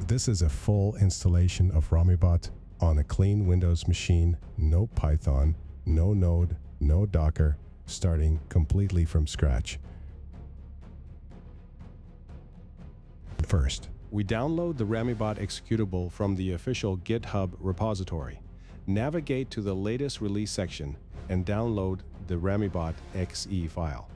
This is a full installation of RamiBot on a clean Windows machine, no Python, no Node, no Docker, starting completely from scratch. First, we download the RamiBot executable from the official GitHub repository. Navigate to the latest release section and download the RamiBot .exe file.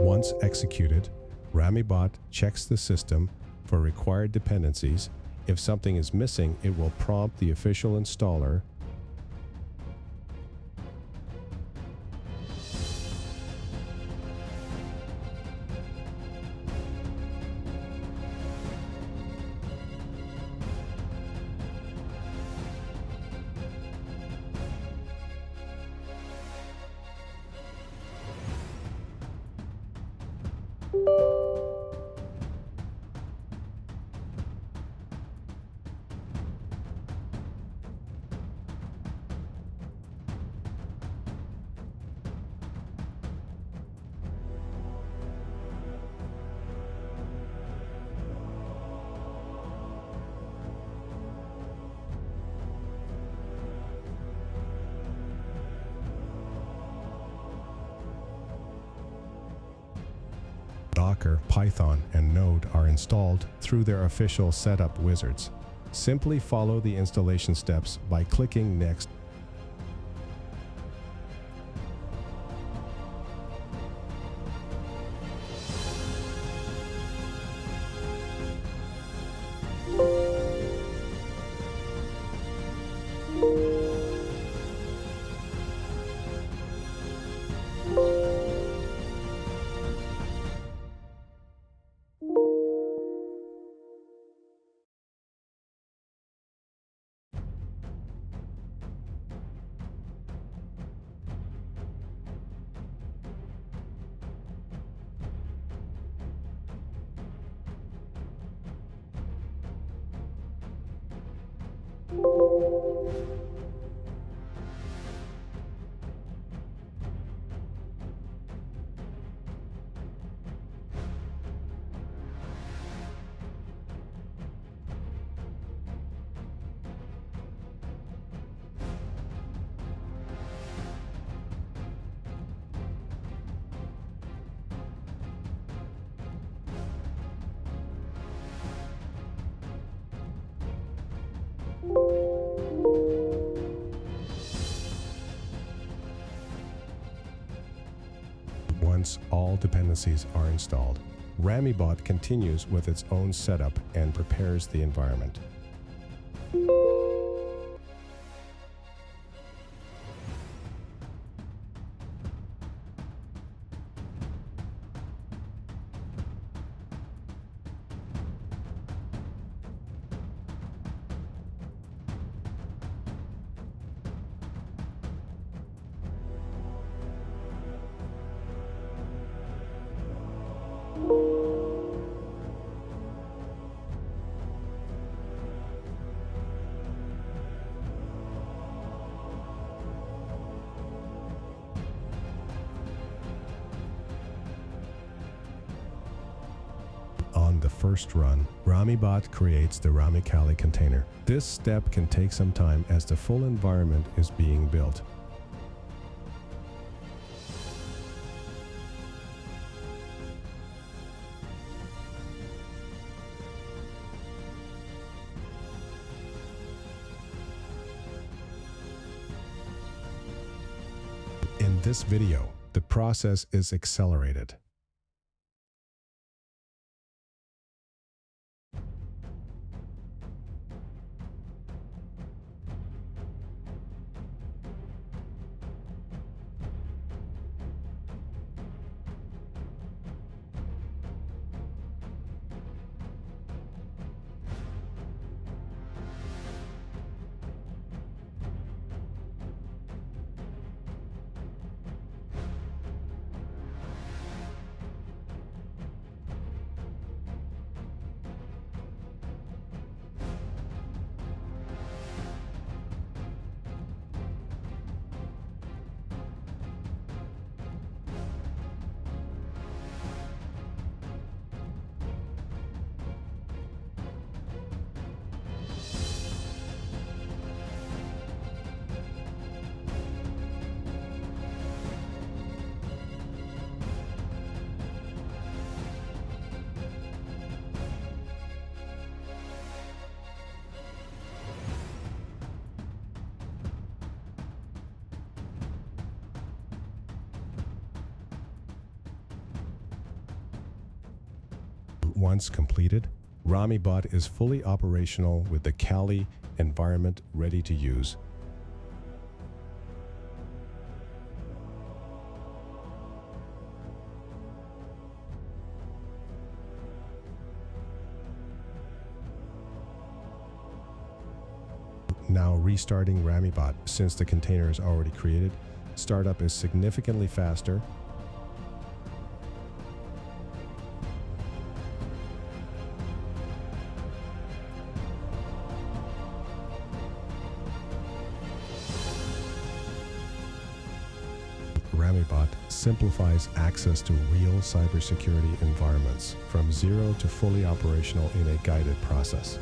Once executed, RamiBot checks the system for required dependencies. If something is missing, it will prompt the official installer Docker, Python, and Node are installed through their official setup wizards. Simply follow the installation steps by clicking Next. Once all dependencies are installed, RamiBot continues with its own setup and prepares the environment. On the first run, RamiBot creates the rami-kali container. This step can take some time as the full environment is being built. In this video, the process is accelerated. Once completed, RamiBot is fully operational with the Kali environment ready to use. Now restarting RamiBot, since the container is already created, startup is significantly faster. RamiBot simplifies access to real cybersecurity environments from zero to fully operational in a guided process.